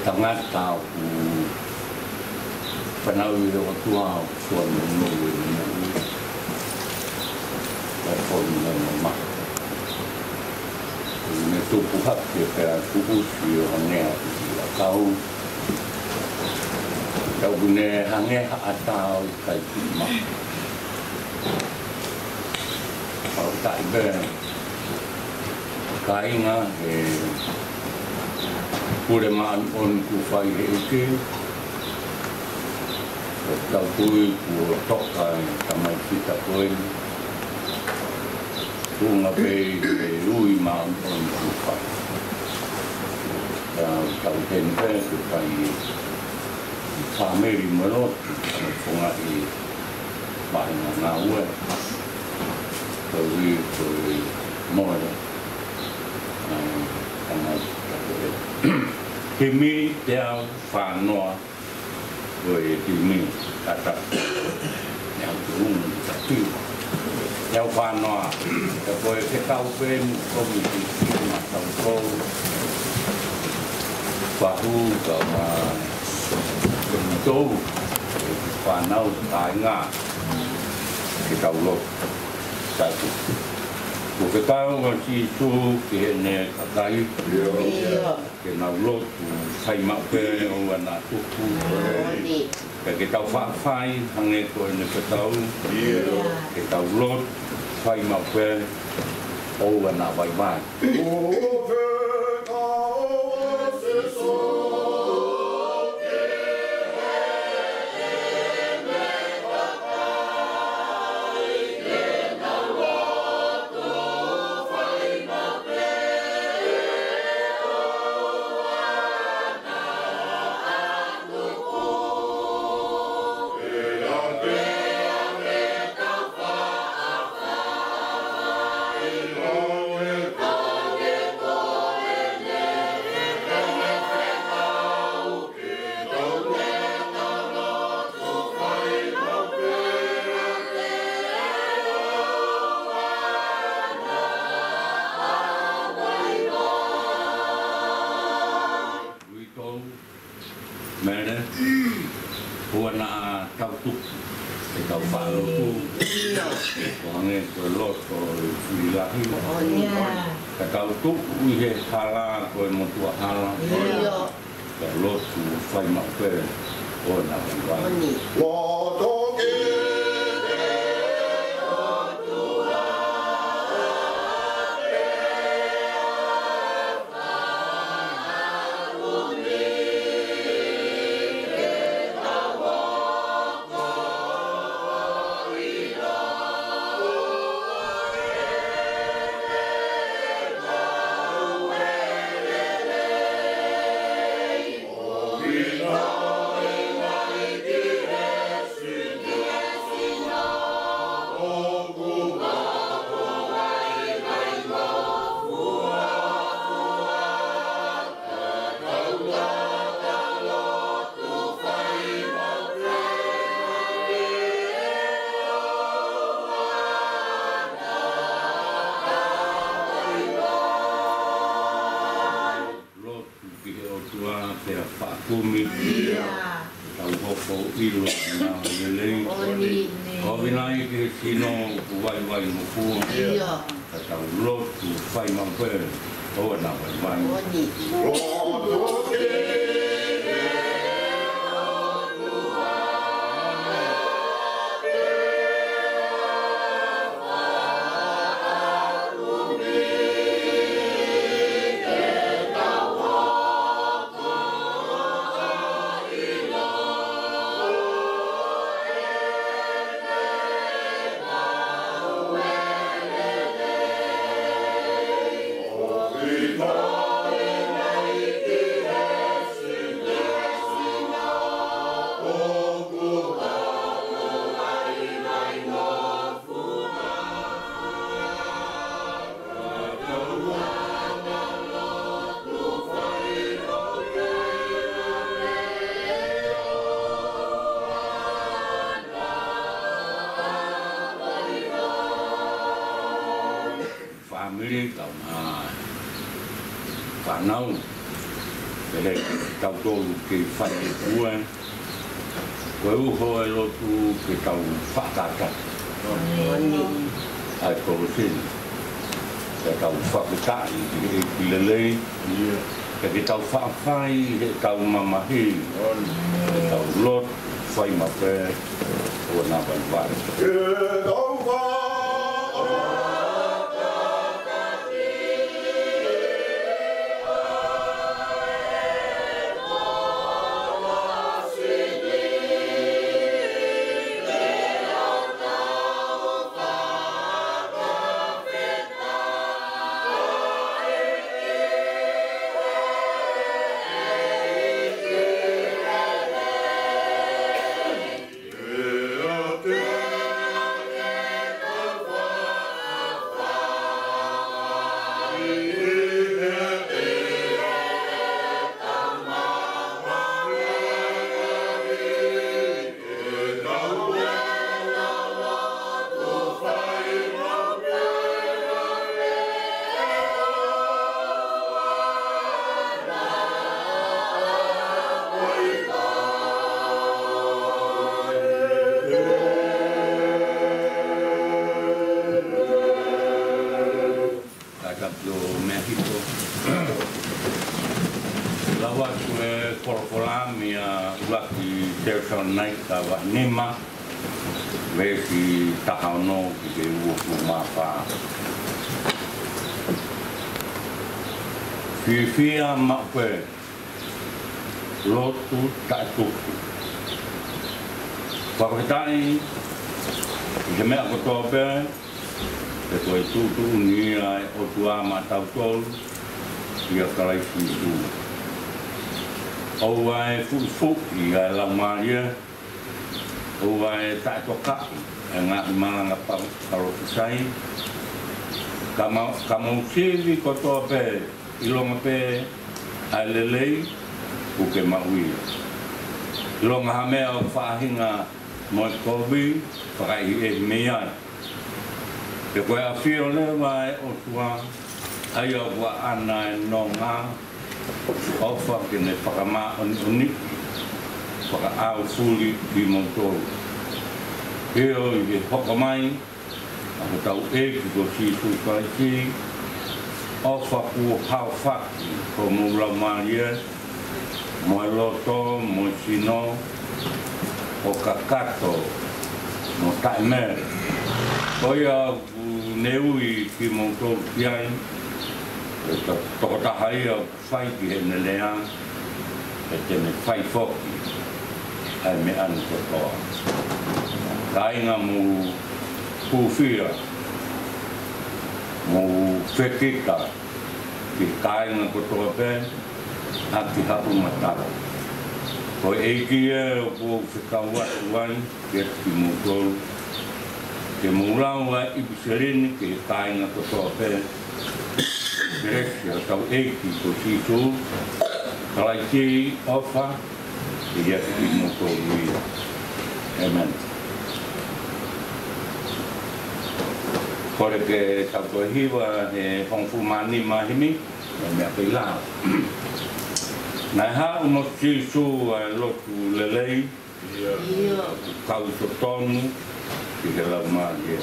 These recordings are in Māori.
tangata ku panau i o tua suan no e fon no ma me tu puhat ke para kuku si o ne a kau kau ne hange atau kai ma kau tak be kai nga e pure man on ku fai he ke kau kui ku toka tamai kita koi ku ngabe ui man on ku fai kau tente ku fai family melot fonga i bai na ue kau i moi Kimi dia fanoa, boleh kimi kata yang turun tapi yang fanoa, boleh kita open komisi macam kau bahu sama bentuk fanau tanya kita ulok satu. Kita masih tu kena katai, kena lot sai mak pe orang nak tuku. Kita fai hangai tu ni kita kita lot sai mak pe orang nak baik-baik. Mana warna kau tu kau baru tu orang ni lot ilahi kau tu uih hala kau mutua hala lot tu fai mak pe warna baru kumi kau hoko ilo na yelei kau binai ke sino wai muku kau lot tu fai mampu oh na wai family kau fanau Ele tau tolu ke whai e kua. Koe uho e lotu ke tau whakata. Ai koro sini. Ke tau whakatai ki lelei. Ke tau whakawhai he tau mamahi. Ke tau lot whai mape. O nā pai whare. Ke tau Nima vesi tahano ki uoku mapa fia mape lotu tatuku whakatai i mea kotope e koe tutu ni ai o tua matau tolu i a karaisi tu au ai fu i a la maria o vai ta toka nga malanga pa karo sai kama usivi ko to pe ilonga pe alelei o ke maui ilonga hame o fahinga mo kobi farai e meia e ko a fio le vai o tua ai o wa ana nonga o fa ke ne pakama oni para ao fuli di motor. Eu e hokamai a tau e ko si su kai ofa ku hau faki ko mula maria mo loto mo sino o kakato mo timer oia neui ki motor piai to ta hai fai ki ne lea e te me fai foki ai me anu kotoa. Kainga mu kuwhia, mu whekita ki kainga kotoa pē, a ki hapu matara. Ko eiki e o kua whekawatu wai, ki ati mu tolu. Ke murau a ibiserini ki kainga kotoa pē, Kiresi a tau eiki ko situ, kalaiki ofa, ki ati mu tolu ia. Amen. Kore ke tau koe hiwa he hongfu mani mahimi, e mea peilao. Nai hao mo sisu a lotu lelei, kau so tonu, ki he lau mahi.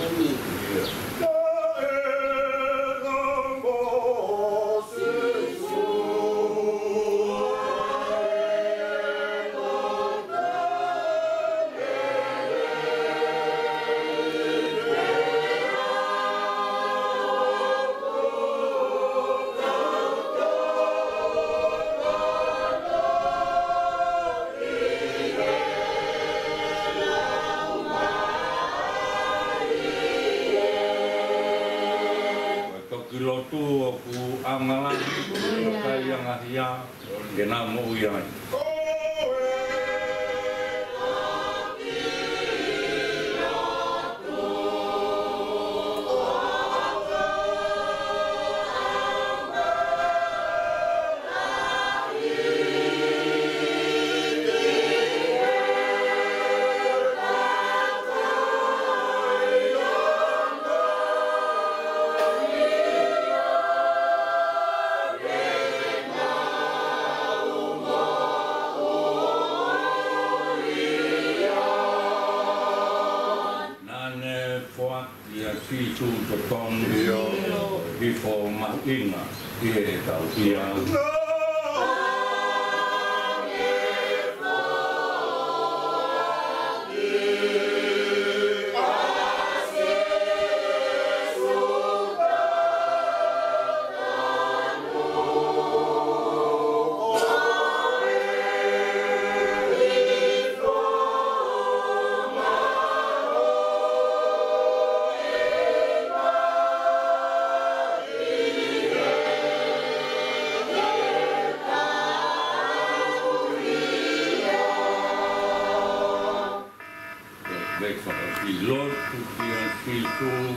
Kena mo uyai. Oh tu to ton di forma inga e tau ia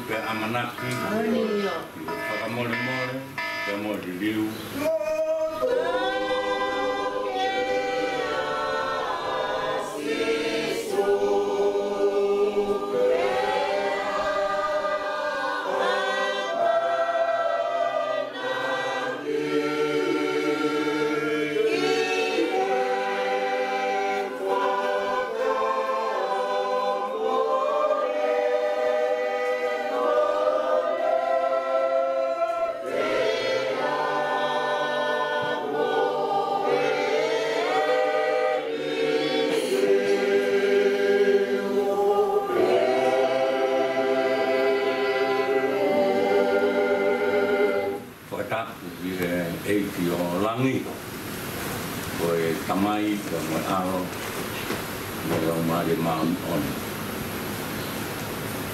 ke amanaki whakamole-mole ke mole liu eiti o langi koe tamai ka moe aro moe o maare maun on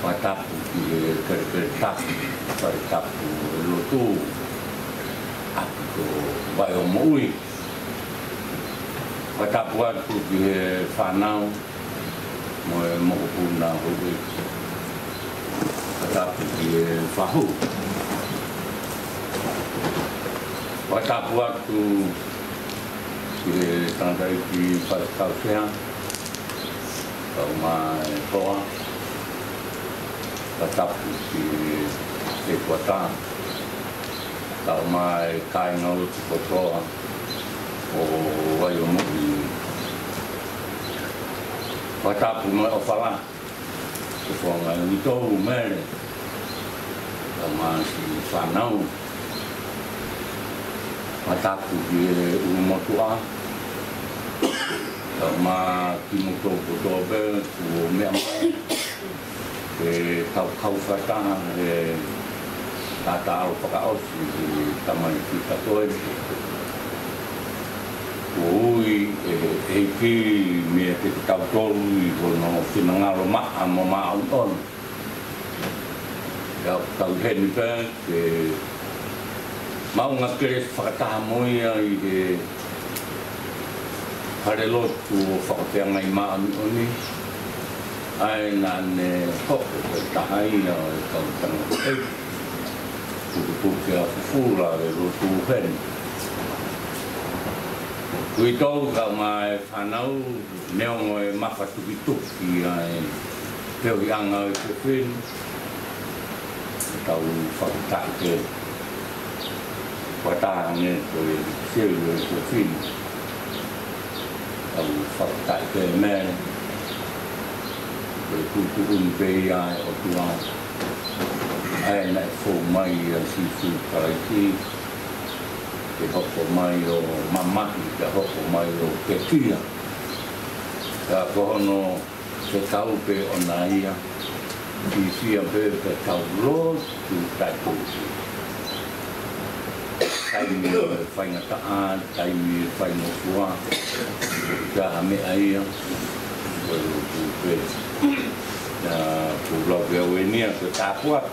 watapu ki kere tapu kare tapu lotu atu ko vai o moui watapu atu ki whanau moe mokopuna hui watapu ki whahu watapu atu ki tangai ki whatakau sea kau mai toa watapu ki te kuata kau mai kai ngau ki kotoa o wai o muhi watapu mai o whala ki whonga i tōu mere kau mai si whanau watapu ki umotua kau mai ki moto kotobe o mea mai ke tau kau whata e tata au whakaosi ki tamai ki katoe ui e ki mea te tau tolu i kono whinangaro maa mo maa uton tau heni pe ke maunga kere whakataha moia i ke hare lotu o whakateanga i maa ni ai nane hoko te tahaina e kautanga e puke a fufura e rotu hen kui tau kau mai whanau neongo e mawhatuki ai teo i anga e te whin tau whakatake whatahange koe siu e te whin tau whakatake mea koe kuku unpei ai o tua ai nai fō mai a sisu karaiti ke hoko mai o mamaki ke hoko mai o ketia ka kohono ke tau pe o na ia ki sia pe ke tau lo tu tatu taimi o whaingata a taimi o whaingofua ka hame aia koe o tu pe na pulau Wenia ke Tapua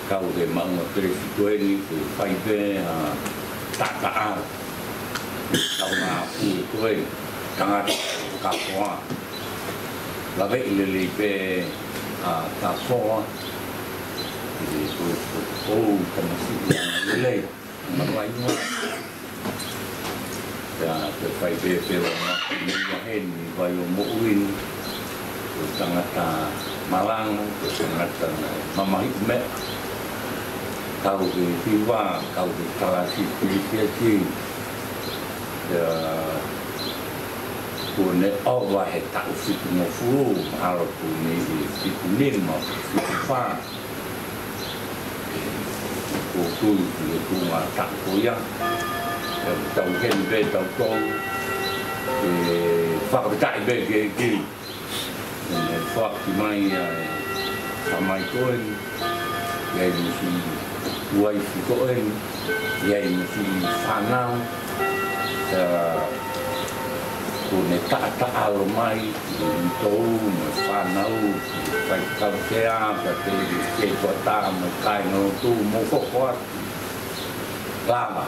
kau de maunga Keresitueni ke whaipe a takaa kau ngā pū koe tangata kapoa lawe ilele pe a kapoa i koe kou tamasiki ana lele marwai noa ke whaipe pe o ngā minga heni vai o mo'uin tangata malanga, tangata mamahi mea kau ke tiwa, kau ke kalasi pilisiasi Kone owa he tau fitu mo furu, mahalo kone fitu lima, fitu wha. Ko tui ki e kunga tako ia. Tau ken be tau kou. Whakapitai be ke kiri. Whakti mai whamai koen. Iai musi uaifu koen. Iai musi whanau. Kone ta alo mai, i tau, me whanau, whai kau te āpa, te kua tā, me kai no tū, mō koko atu. Lama,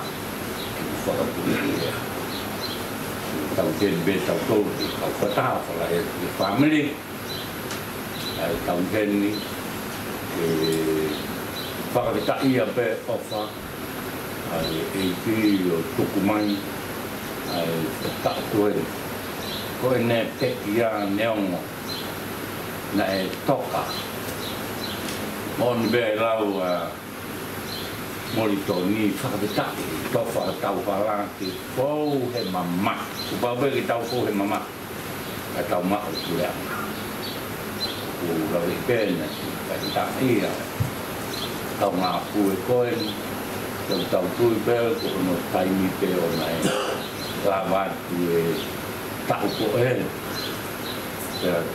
ki whakapuni ea. Tau ken be tau tau, kau kua tā, whala e whamiri. Tau ken ni, whakapita ia be ofa, e ki o tuku mai, ta koe. Ko e ne peki a neongo na e toka. Mon be lau mori toni whakapitaki, tō whakatau whalaki, fōu he mama. Ku pāwe ki tau fōu he mama, ka tau mako tu lea. Ku rawi pēne, whakapitaki ia. Tau ngā pūe koen, tau tui pēl, ko no taimi pē o nei. Lavatu e tau ko e.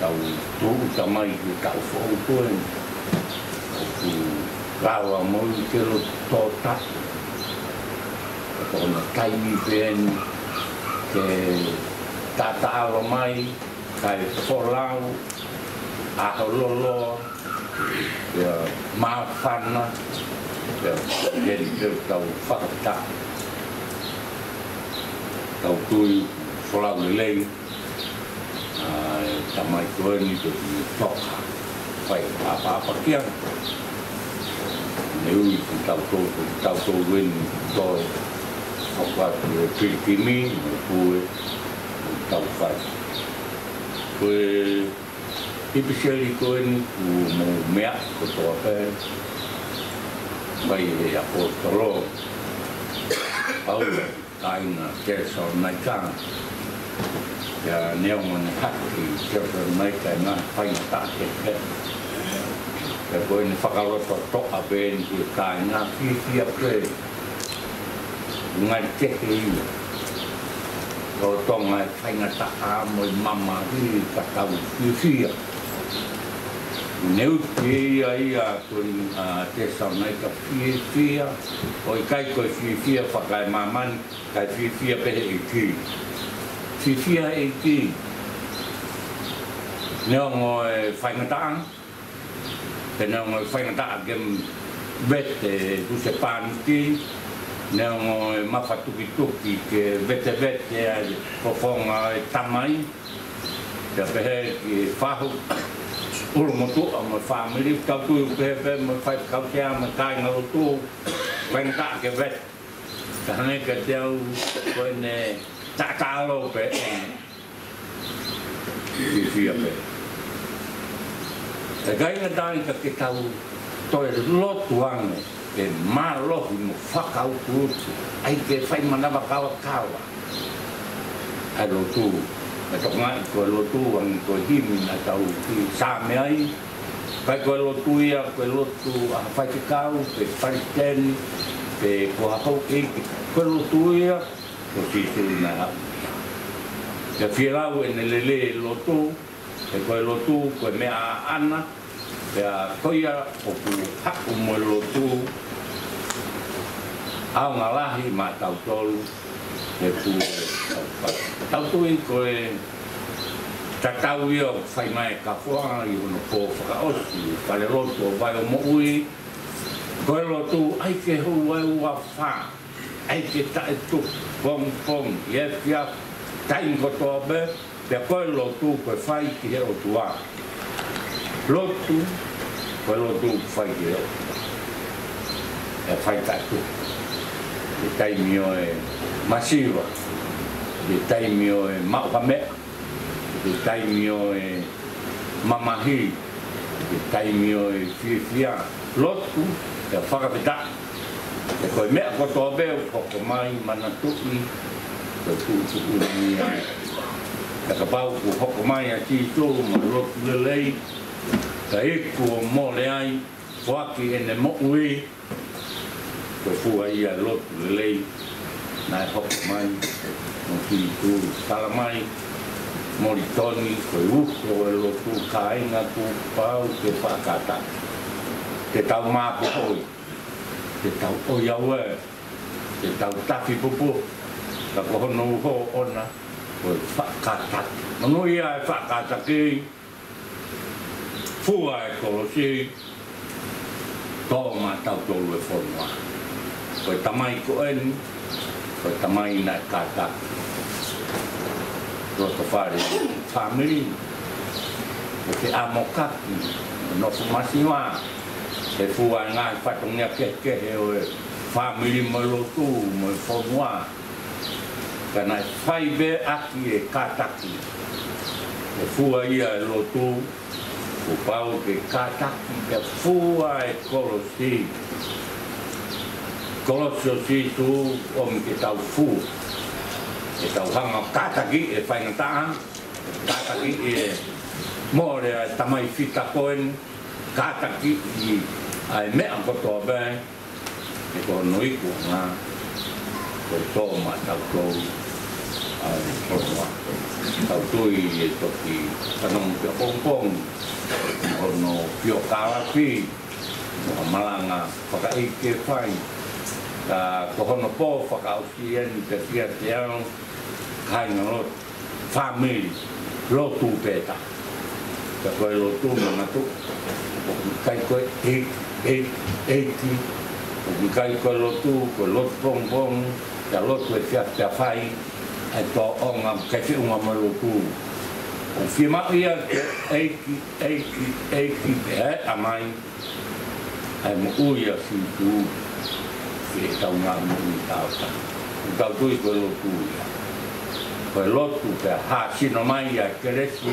Tau tū tamai ki tau fōu koen. Ku rawa mōi ke ro tō tatu. Ko no taimi pēn ke tata alo mai, kai wholau, aho lolo, mawhana, keri tau whakataki. Tau tui wholau lelei, tamai koe ni te toka, whai pāpāpa kia. Neui ki tau tō wini toi, hokatu e pirikimi, me pūe, tau whai. Koe ipiseri koe ni ku mō mea ko tō pē, mai e apostolo, Paula. Aina Kersau Naikana. Ya neongo ni haki Kersau Naikana whaina tāke pe. Ya koe ni whakaroto toa pēni ki kai ngā whiwhia pe. Ngai teke iwa. Ko tonga e whaina taa mo i mama hi ka tau whiwhia. Neu ki ia koe Kersau Naika whiwhia. O i kai koe whiwhia whakai mamani. Kai whiwhia pehe e ki. Whiwhia e ki. Neongo e whaingataan. Te neongo e whaingataan kem vete kuse pānuki. Neongo e mawhatuki ke vete a whawhonga e tamai. Te pehe ki whahu. Uro motua mo whamiri. Kau tui pehe pehe mo whai kautea mo kai ngarotu. Whaingataan ke vete. Kahane ka teo koe ne tākalo pe whiwhia pe. E gaina tāi ka ke tau toi lotu ane e mālohi mo whakautu utu. Ai ke whai manawa kawa. Ai lotu. E tok ngai koe lotu ang koe himi na tau ki sāme ai. Kai koe lotu ia, koe lotu a whai te kau, pe whariteni. Pe kua hau keiki, koe lotu ia, ko tituri na hau. Te whirau e ne lele lotu, pe koe lotu, koe mea ana, pe a koia o ku haku mo lotu, au ngā lahi ma tau tolu, pe ku tau tui koe tatau ia o whai mai ka whanga i hono ko whakaosi, kare lotu o vai o mo ui, koe lotu, ai ke hou ai ua wha, ai ke tae tuk, pong, ia taim kotoa be, te koe lotu, koe whai ki he o tua. Lotu, koe lotu, whai ki he o tua. E whai tae tuk. E taimi o e masiwa, e taimi o e mauhamea, e taimi o e mamahi, e taimi o e whiwhia. Lotu, te whakapita. Te koe mea kotoa beo, koko mai, mana tuki, te tuku ni ai. Takapau ko hoko mai a tito ma rotu lelei. Ka eku o mo le ai, whaki e ne mo ui. Koe fua ia rotu lelei, nai hoko mai, no tito tala mai. Mori toni, koe uko e rotu kainga ku pau te whakata. Te tau māpo hoi, te tau oiaue, te tau tafi pupu, ka kohono uho ona. Koe whakatak. Manu ia e whakataki. Fua e kolosi. Tō mā tau tolu e whonua. Koe tamai ko eni. Koe tamai nai katak. Roto whare whamiri. Koe te amokaki. Nofu masiwa. E fua e ngai whatongia kekehe o e whamiri mo lotu mo e whonua. Kana whai be aki e kātaki. E fua ia e lotu, o pau ke kātaki ke fua e kolosi. Kolosi o si tu o mi ke tau fu. E tau hanga kātaki e whaingataan. Kātaki e more a tamai whita koen. Kātaki i ai mea kotoa bē. E ko nui kua ngā. Ko tō ma tau tōu. Tau tui e toki kanong pia pongpong, ono pio kawaki, malanga whakaike whai, ka kohono pō whakausien te fia te ao, kainga lot, whamiri, lotu pēta. Ka koe lotu mangatu, kai koe eiki, kai koe lotu, koe lotu pongpong, ka lotu e fia te whai, ai tō onga kewhi unga maruku. O whima ia eiki e amai, ai mo uia si tu, e tau ngā mui tāuta. Tau tui koe lotu ia. Koe lotu pe hāsino mai a keresi,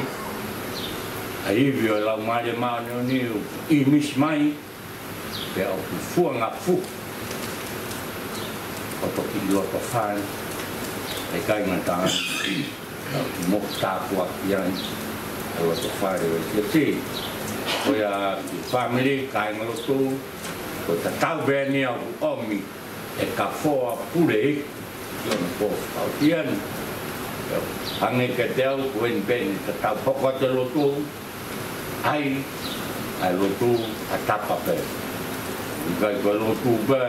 a iwi o lau maare maone o niu, I mis mai, pe au tu fuanga fu. O toki loto whai, e kai ngā tāna, mok tāpua ki ai, e loto whare o kia te. Koe a whamiri, kai ngā loto, koe ta tau bēni au omi, e ka whoa pure e, ki ona kō au tian. Hange ke te au, koe ni bēni ta tau poko te loto, ai loto a tapa pē. I kai koe loto bē,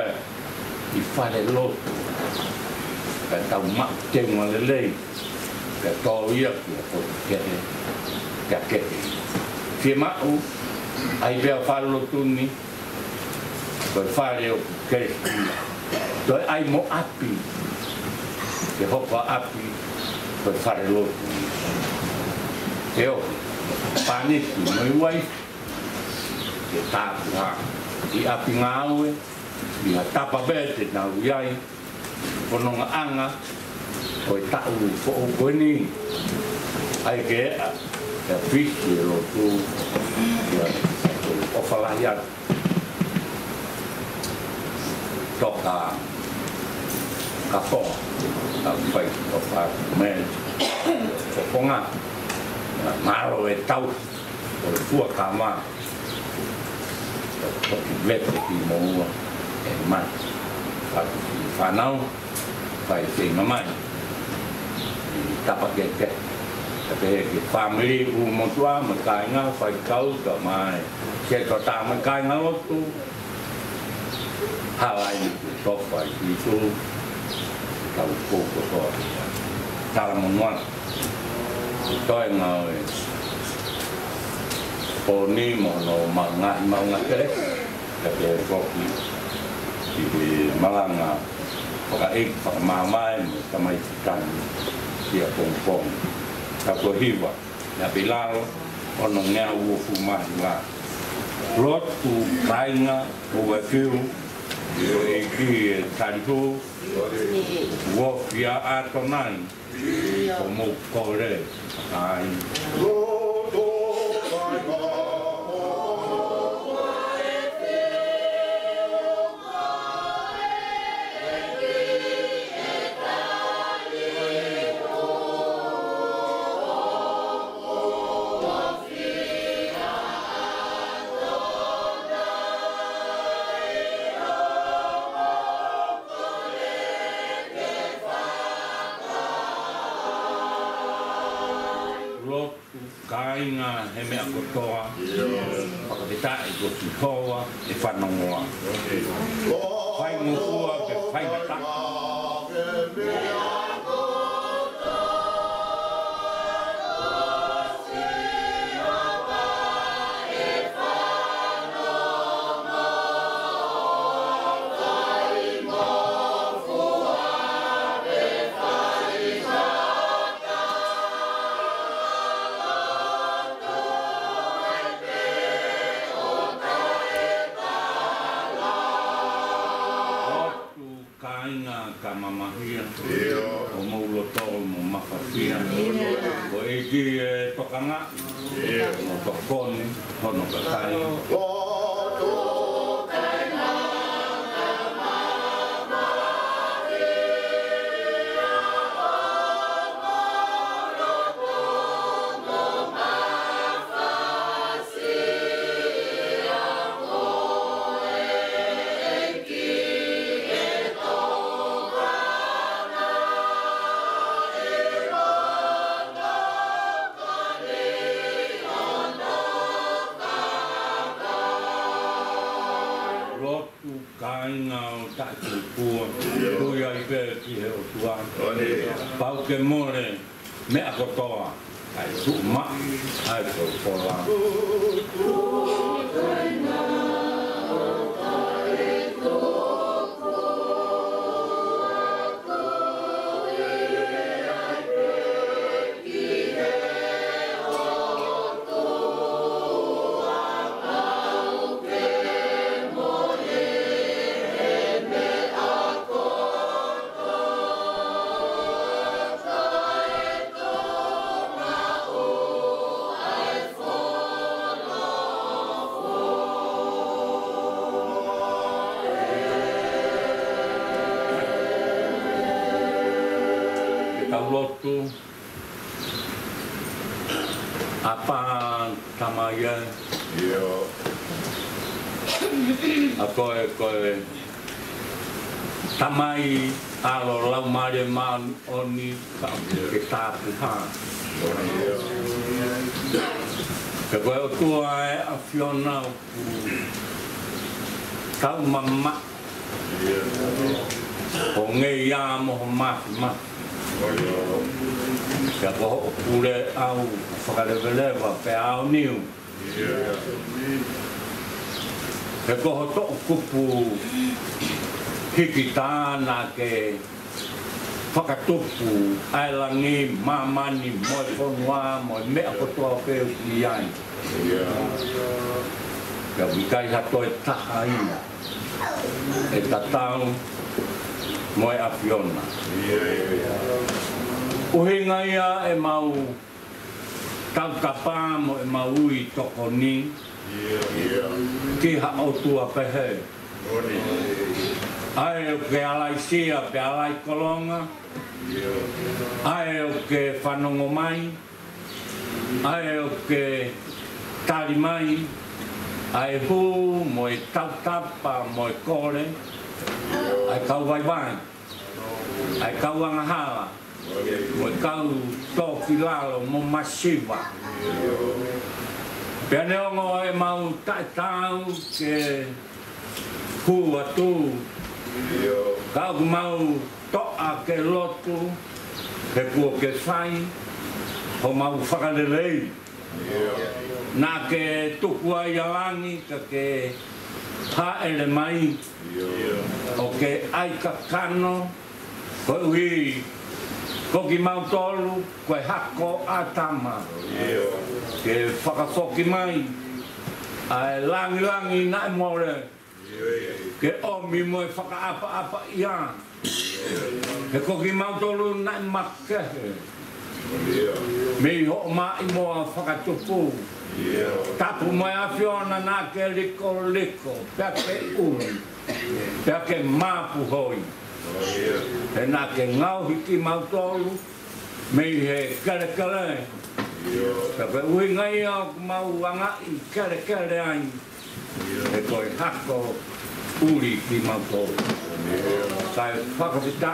I whare loto. Ka tau mak tenga lelei, ka tō ia ki a kote kehe, ka kehe. Whia mau, ai bea wharo tuni, koe whare o kehe. Toi ai mo api, ke hopa api, koe whare lotu. Te o, pāneti mai wai, ke tāpu hā. I api ngā aue, I ha tapa bete nā uiai, Pononga anga, koe tau ko o koeni, ai ke ea, e whisi e lotu, o whalahi atu. Toka, ka whoa, ka whai, o whai, mea, o ponga, maro e tau, o e fua ka maa, toki vete ki moua, e mai, whanau, whai te mamai. Tapa ke ke. Tapi ke family motua me kainga whai kau ka mai. Ke ko ta me kainga lotu. Hawai ni to whai itu. Kau ko ko. Tala monuan. Toi ngau. Poni mono manga kere. Tapi ko di malanga. Whakaik, whakamamai, tamai tikani, kia pongpong. Ka ko hiwa, na pilaro, ono ngea ua fumai wā. Rotu kainga, ua kiu, e ki e tarihu, ua kia ato nai, o mo kore, ai. Rotu kainga, kainga he mea kotoa. Whakawhita e ko ki hoa e whanongoa. Whai ngukua ke whai mata. O maulo tol mo makawhia. O e ki tokanga. O tokone. Hono ka kai. Pau ke more mea kotoa ai tu ma ai ko pola lotu apa tamaya yo ako tamai alo lau mare man oni kita ha ke ko tua a Fiona tau mama o nge ya mo ma ya ko pure au whakarewelewa pe au niu ke ko to kupu hiki tāna ke whakatupu ailangi mamani moi whanua moi mea kotoa peo ki ai ka wikai hato e taha ina e tatau moi a Fiona uhinga ia e mau tautapa mo e mau ui tokoni ki hao tua pehe ai o ke alai sia pe alai kolonga ai o ke whanongo mai ai o ke tari mai ai hu mo e tautapa mo e kore ai kau vai vai ai kau angahala mo e kau toki lalo mo masiva pene ongo e mau taitau ke hu atu kau mau toa ke lotu ke kua ke whai ho mau whakarelei nā ke tukua ialangi ka ke haere mai o ke aika kano ko ui ko ki mau tolu koe hako atama ke whakawhoki mai ai langi langi nai more ke omi mo e whakaapa ia ke ko ki mau tolu nai makehe me ho mai mo whakatupu tapu mo e a Fiona nā ke liko liko pia ke ui pia ke mapu hoi e nā ke ngau hiki mau tolu me he kere kere ka pe ui ngai au mau wangai kere kere ai e koe hako uri ki mau tolu kai whakawhita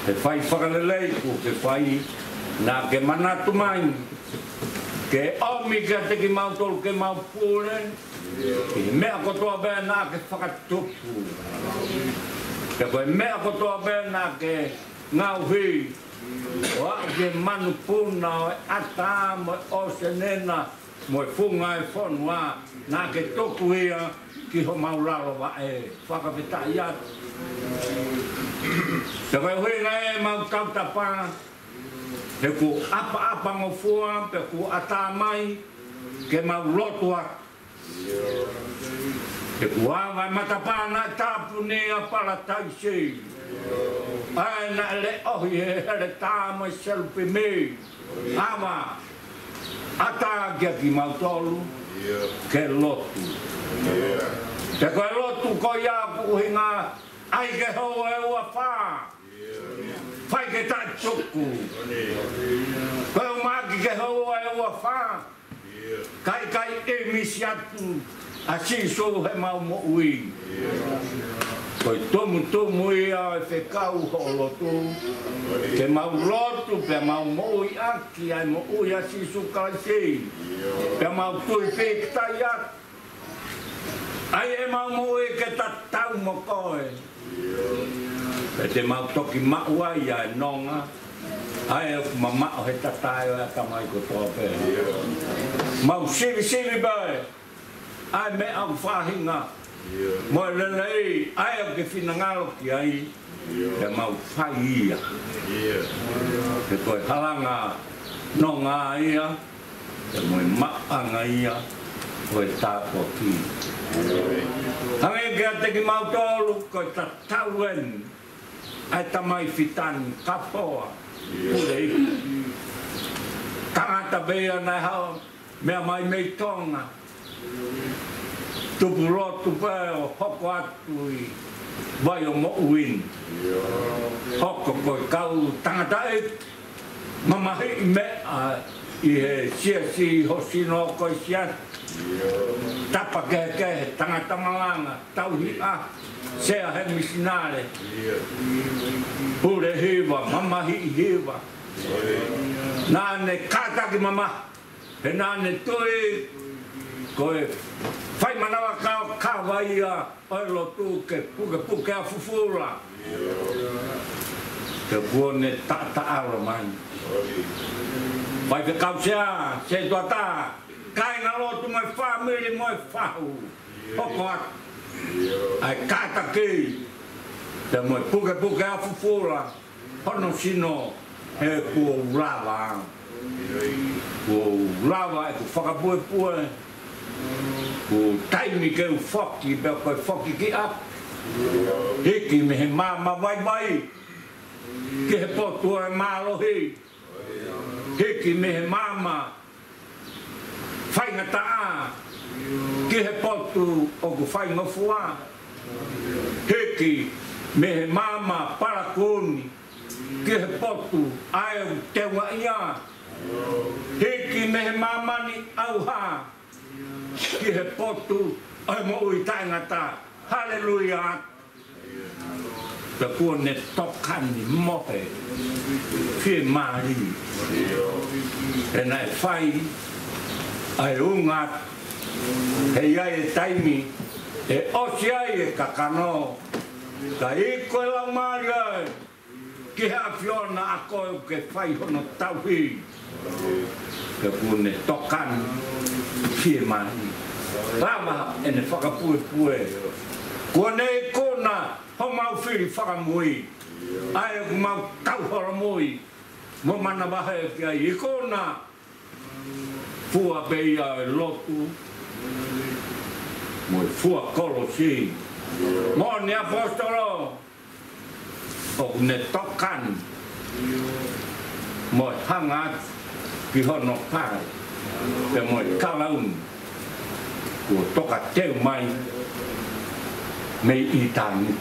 e whai whakalelei ku ke whai nā ke manatu mai Ke omi ke te ki mau tolu ke mau pule. Ke mea kotoa bea nā ke whakatupu. Ke koe mea kotoa bea nā ke ngau hui. O a ke manu puna o ata mo o se nena mo funga e whanua nā ke toku ia ki ho mauraro wa e whakapita iat. Te koe hui na e mau tautapa he ku apa ngofua pe ku ata mai ke mau lotua. He ku awa matapa na tapu ne a pala taisi. Ai na le ohi he hele tā mai selpi me. Awa ata kia ki mau tolu ke lotu. Te koe lotu ko ia ku hinga ai ke ho e ua wha. Whai ke tā tuku. Koe o maki ke ho e ua wha. Kai e misi atu a siso he mau mo ui. Koe tomu ia e whekau ho lotu. Ke mau lotu pe mau mo ui aki ai mo ui a siso kai sei. Pe mau tui pekta iat. Ai e mau mo ui ke ta tau mo koe. Pe te mau toki maua ia e nonga. Ai e mamao he tatai o e tamai ko toa pe. Mau sivi bai. Ai me au whahinga. Mo e lelei, ai au ke whinangalo ki ai. Te mau whai ia. Te koe halanga nonga ia. Te moe maanga ia. Koe tāko ki. Hange kia te ki mau tolu koe ta tauen. Ai tamai whitani kapoa. Purei. Tangata bea nei hao. Mea mai mei tonga. Tupu rotu pēo hoko atu i vai o mo uin. Hoko koe kau tangata e. Mamahi i mea i he siasi hosino koe siat. Tapa kehe tangata malanga tauhi a. Sea he misinare. Pure hiwa, mamahi i hiwa. Nāne kātaki mama. He nāne tui koe whai manawa kawa ia oi lotu ke puke a fufura. Ke puone ta aro mani. Whai ke kausea, se tuata, kai na lotu mai whamiri mai whahu. Hoko atu. Ai kātaki. Te moi puke a fufura. Hono sino he kua urawa. Kua urawa e ku whakapue. Ku taimi ke u whoki, bea koe whoki ki ap. Hiki me he māma vai. Ke he potua e mālohi. Hiki me he māma whaingata a. Ke he potu o ku whaingofua. Hiki me he māma parakoni. Ke he potu ai o te waia. Hiki me he māmani auha. Ki he potu ai mo ui taingata. Hallelujah. Te kuone tokani mohe. Fie mari. E nai whai. Ai ungat. He iai e taimi. E osi ai e kakano. Ka i koe lau mari ai. Ki hea whiona a koe ke whai hono tauhi. Ke kuone tokani. Fie mari. Rama ene whakapue. Kua nei kona ho mau whiri whakamui. Ai o mau tauhora mui. Mo mana wahe ki ai kona. Fua beia e lotu. Mo fua kolosi. Mo ni apostolo. O ne tokan. Mo hanga ki hono pai. Pe mo kalaun. Kua toka teu mai. Mei i tānit.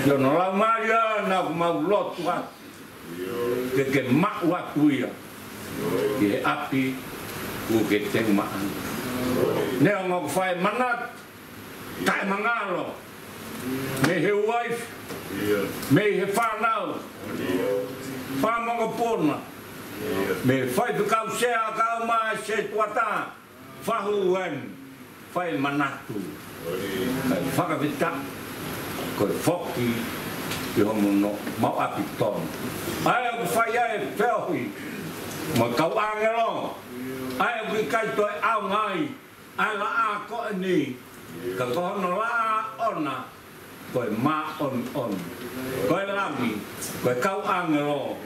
Yo no lau maria na mau lotu atu. Ke mau atu ia. Ke api ku ke teu maan. Nea ngok whai manat. Tai mangalo. Me he wife. Me he whanau. Whamonga pōna. Me fai pe kau sea kau mai se tuata fahuan fai manatu. Kai whakawhita koe whoki ki homo no mau api tonu. Ai au whai ai wheohi mo kau angelo. Ai au ki kai toi au ngai ai la a koe ni ka kohono la ona koe ma on koe lami koe kau angelo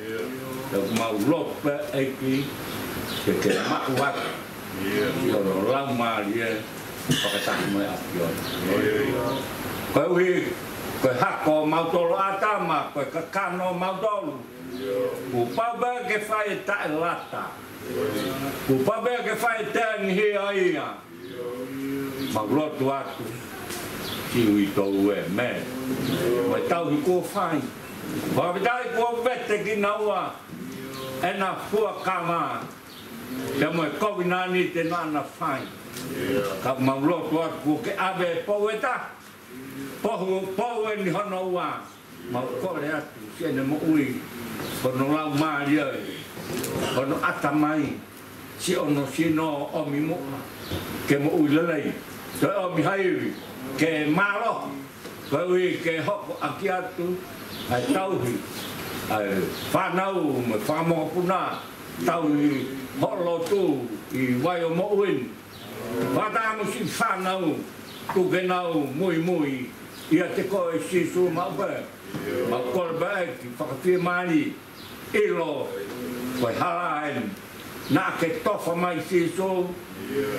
te mau lope eiki ke mau waka ki ono lau marie pakataki moe api ona koe ui koe hako mautolo atama koe kakano mautolo upabe ke whai tae lata upabe ke whai tengi hia ia mau lotu atu kiwi tau e me mai tau hi kua whai whawitai kua vete ki naua e na fua kama te moe kovinani te nana whai ka mau lotu atu kua ke abe poweta pohu e ni hono ua mau kore atu siene mo ui hono lau maari ai hono atamai si ono sino omi mua ke mo ui lalei te omi hairi ke malo ke ui ke hoko aki atu ai tauhi ai whanau me whamoa puna tauhi holo tu i waio mo uin whatamu si whanau tu ke nau mui mui ia te koe sisu maupe ma kolbe ki whakawhia mani ilo koe halaen na ke tofa mai sisu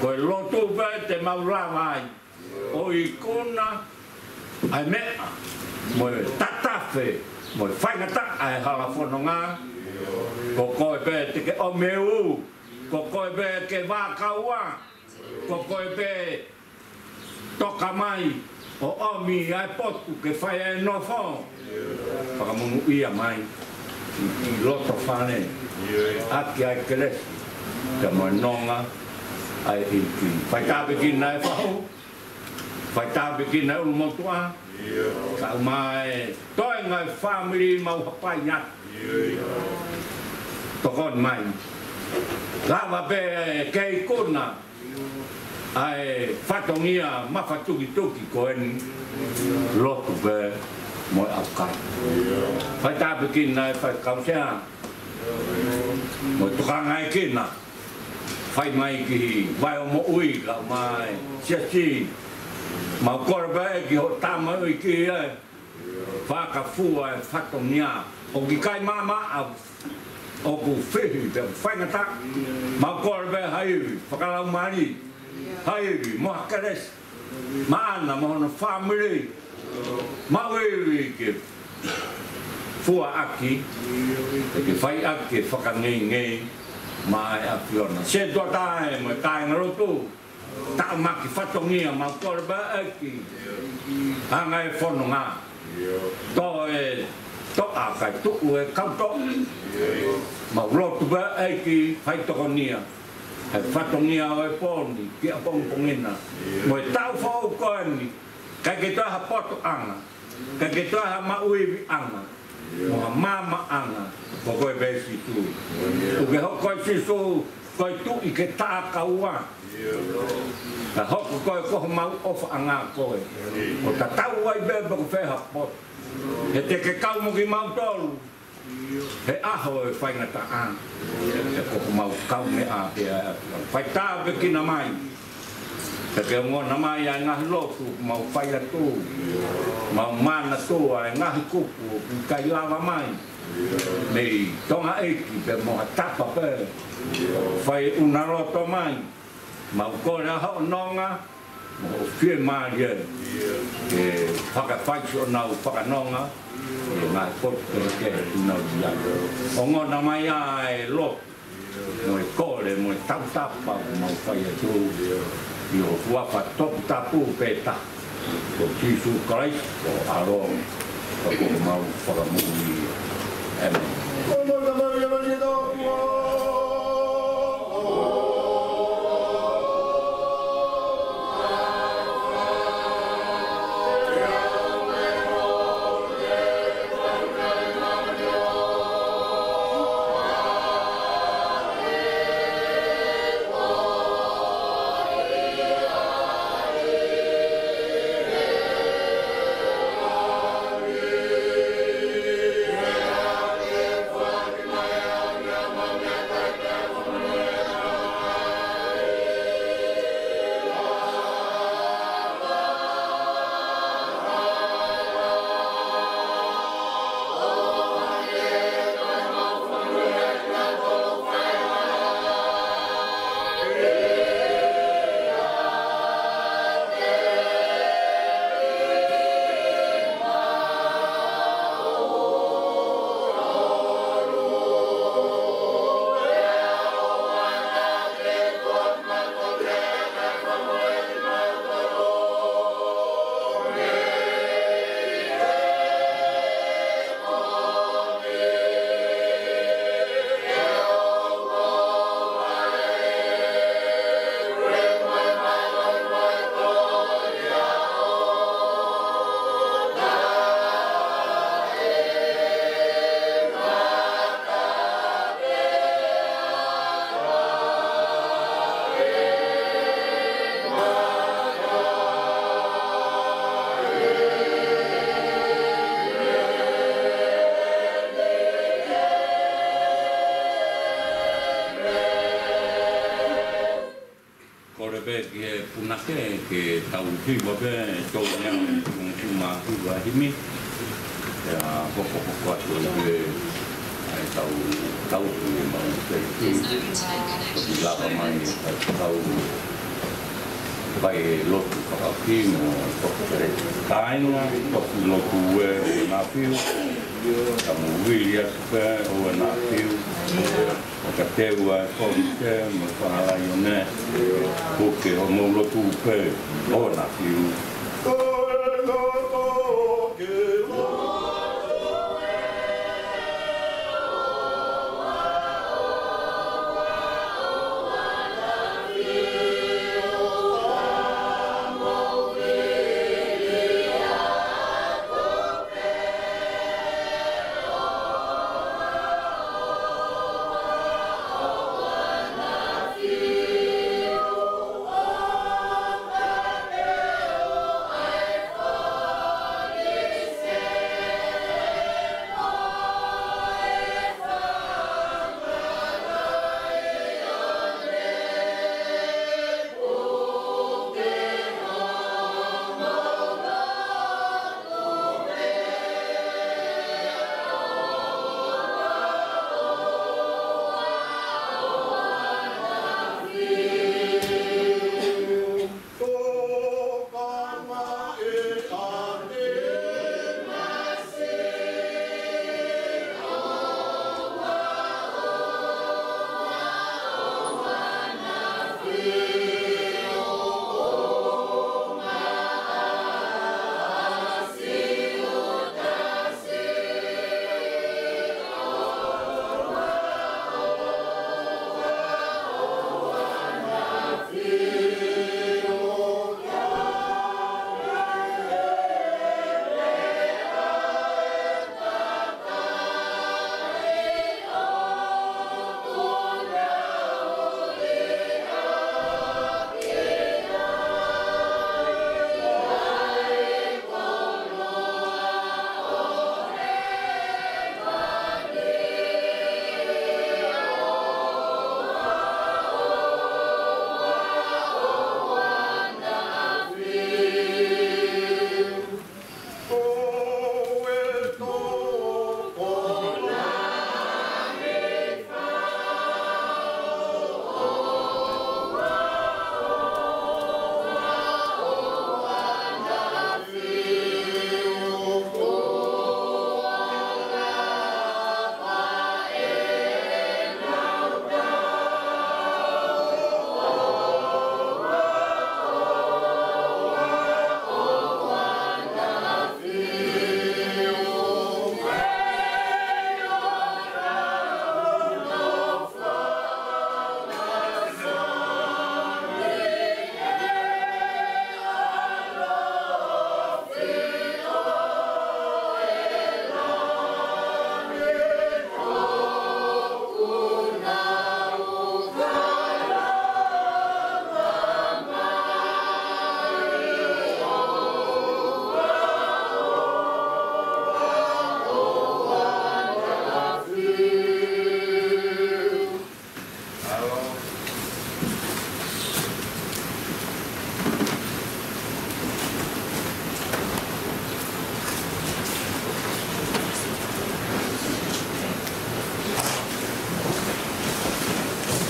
koe lotu pe te maulawai o i kuna ai mea mo tatafe mo whaingata ai halafononga ko koe pe te ke o meu ko koe pe ke wakaua ko koe pe toka mai o omi ai potu ke whai e nofo whakamunu ia mai i loto whane aki ai kelesi te mo nonga ai i ki whai tāpe ki nai whau whai tāpe ki nai ulu motua ka mai toi ngai family mau hapai nat tokon mai lava pe kei kuna ai fatongia mafatuki tuki koen lotu pe mo akai whai tāpe ki nai whai kausea mo tukangai kina whai mai ki vai o mo ui ka mai siasi mau korbe ki ho tama ui ki e whaka fua e whatongia o ki kai mama a o ku whihi te whaingata mau korbe haiwi whakalau mari haiwi mo hakares maana mo hono family mau iwi ki fua aki ki whai aki whakangei ngei mai a fiona se do tae mo tae ngarotu ta maki fatongia ma korba aki anga e fononga to a kai tu e kauto ma rotu ba aki fai tokonia e fatongia o e poni ki a pongina mo tau fo koani ka ke to ha poto anga ka ke to ha ma uivi anga mo mama anga ko koe besi tu o ke ho koe sisu koe tu i ke ta kaua ka hoko koe ko mau ofa anga koe o ta tau ai bebe ko fe hapot he te ke kau mo ki mau tolu he aho e whaingata a he ko mau kau me a whai tāwe ki na mai te ke ngona mai ai ngahi lotu mau whaia tu mau mana tu ai ngahi kupu ki kai lava mai nei tonga eiki pe moha tapa pe whai una roto mai mau kore hao nonga mo fie maria e whakawhai o nau whakanonga e ngai pote ke nau ia o ngona mai ai lotu mo e kore mo e tau tapa mau whaia tu i o huapa topu tapu peta o Jisu Christ o aro o ko mau whakamui amen. punake ke tau ki bobe to yang cuma tu bahimi ya pokok tu ke tahu memang itu bila ramai tahu baik lot kaki mau kain waktu lot dua nafiu kamu lihat ke nafiu katewa konke masalah yone oke mau lot dua nafiu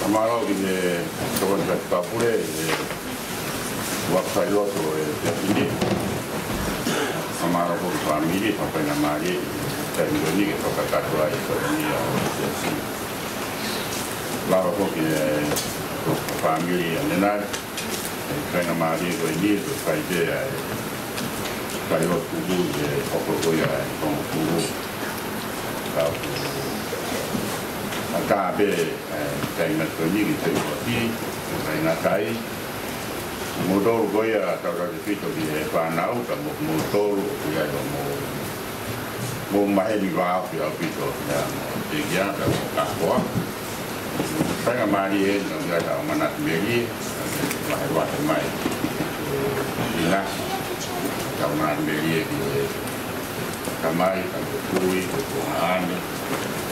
Amaro que sobre el capure waktu itu ini amaro por família papai na mari dan ini kita kakak tua itu ini lalu porque família nenar papai na mari itu ini itu saja kayu tubuh pokok ya tubuh Akabe kay nagtunyi ito yung kay nakay motor ko ya tawag dito di panaw kamo motor ya mo mahali ba ako dito na tigya kamo kakwa saya mari ng gata manat meri mahal mai ila kamo manat meri di kamay kamo kuwi ko ani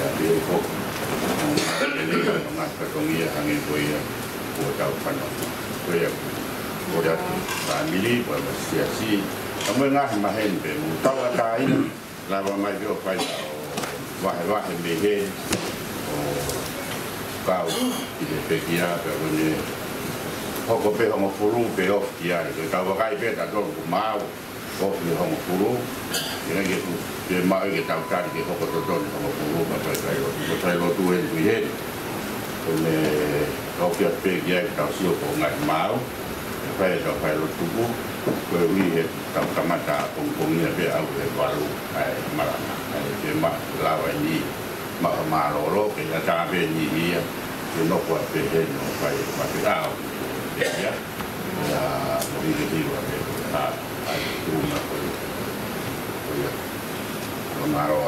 ya di ko jadi kalau mas ketungi angin koya buat tahu kan koya Ora family wa siasi amo nga mahen be mu tawa kai la wa mai yo pai wa me he o kau i de pekia pe ne hoko pe homo furu pe o kia ke ka wa kai pe ta do mau ko ni homo furu ina ke tu ke mai ke tau ka ke hoko to do homo furu pa kai lo tu en tu ye ne ko kia pe kia ka sio ko ngai mau phải lo tu ko wi he ta kamata pong ni pe au ke waru ai marana ai ke ma la wa ni ma lo ke ta pe ni ni ke no ko pe he no pai ma pe au ya ya mo ni ke wa ke ta ai tu na ko ya no maro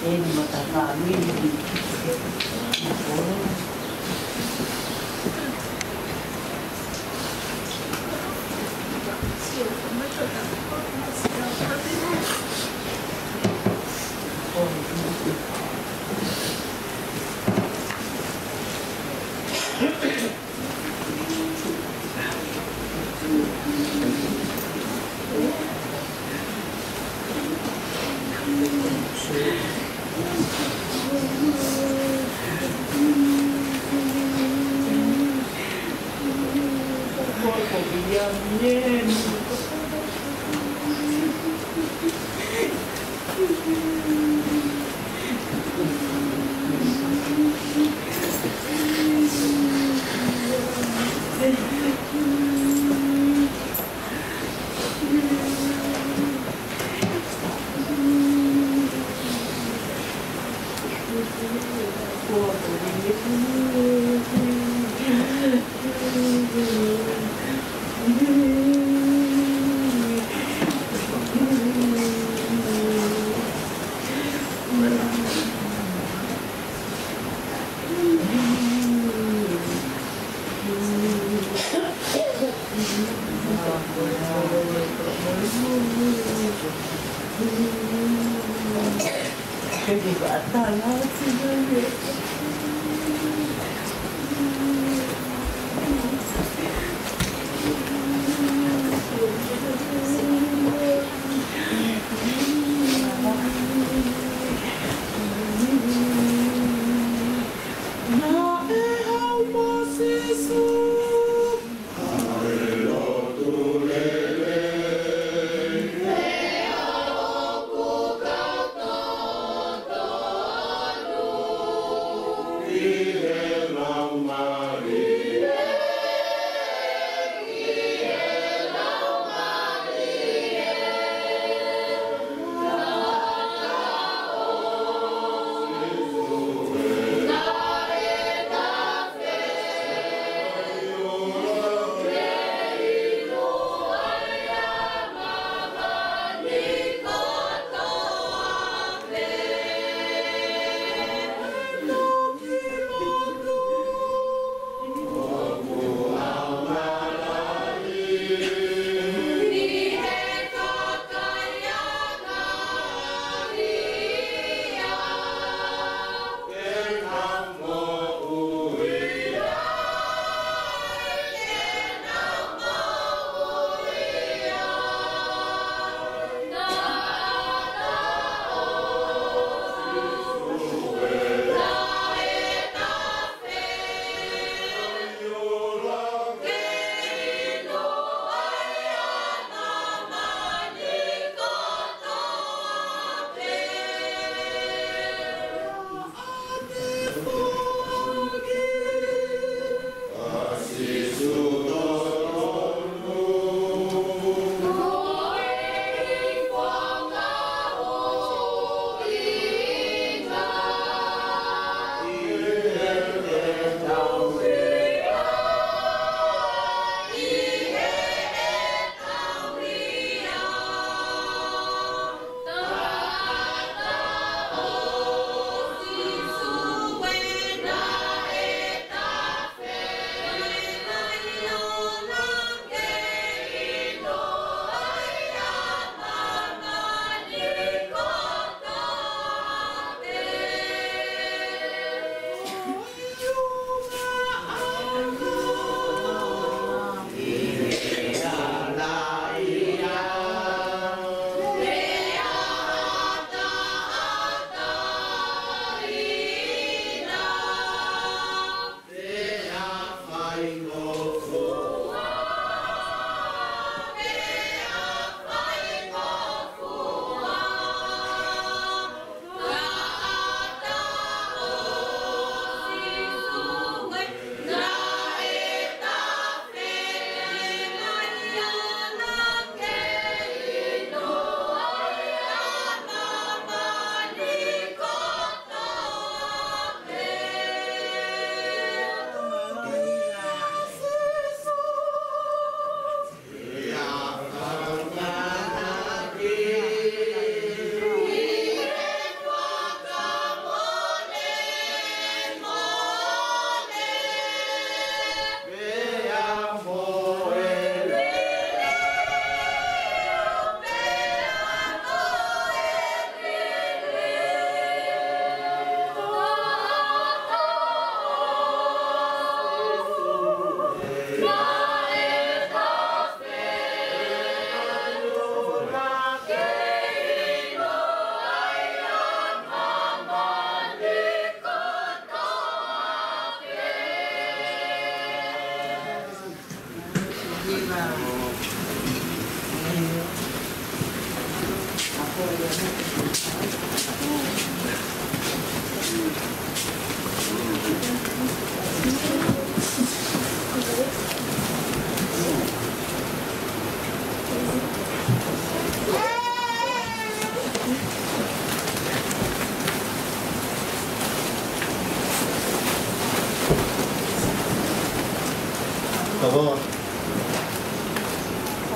Ele mata família.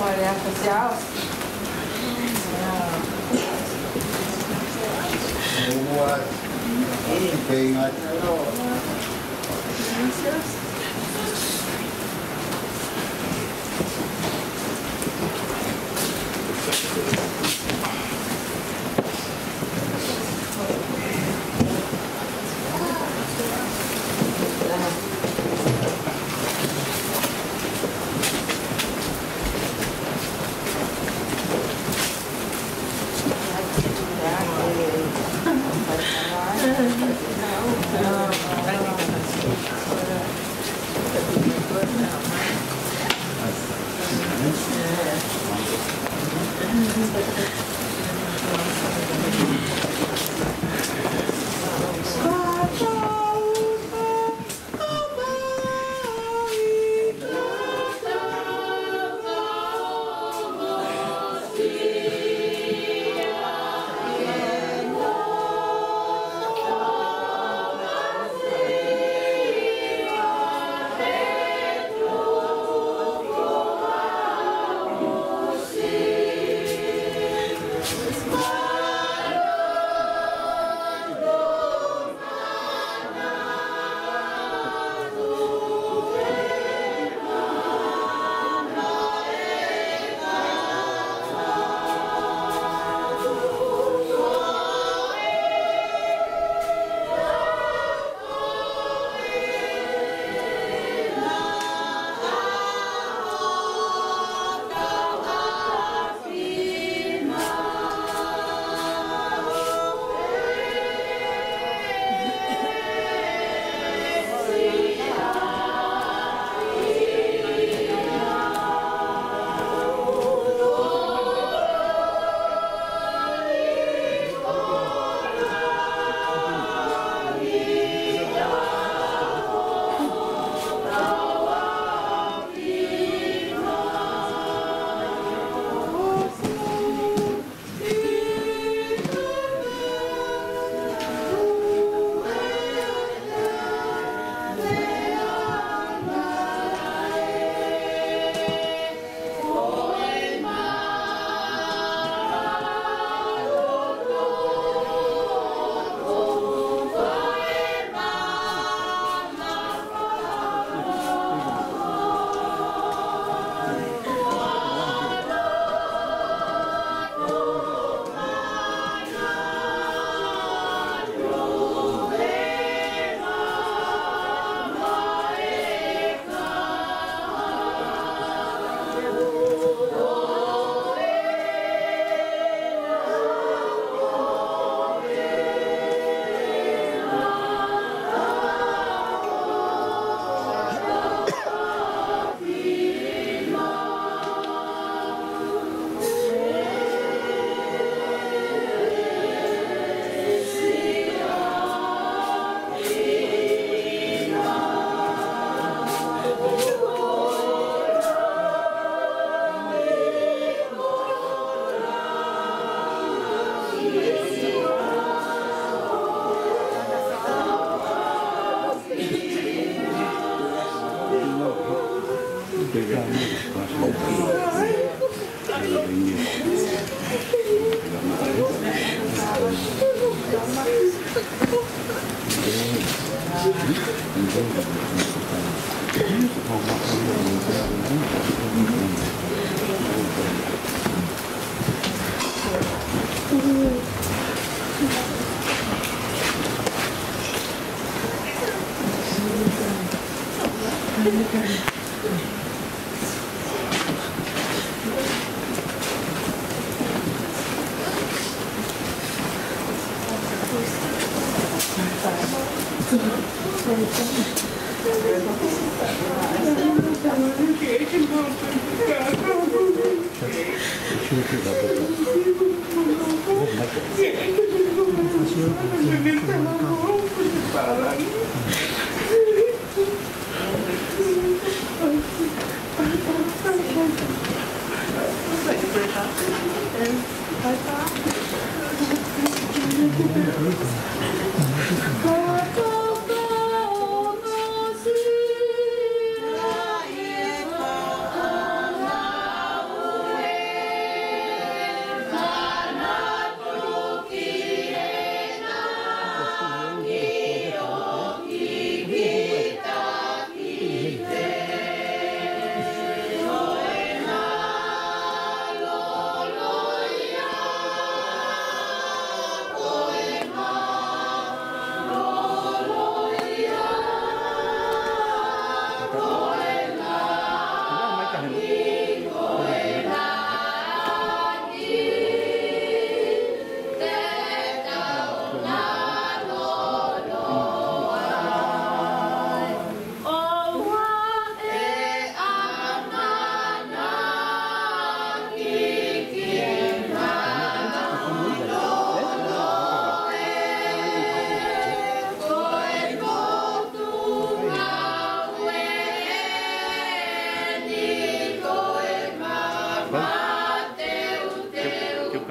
Olha, social. Buat ingat.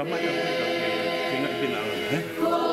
Kamaya, ingat binalan.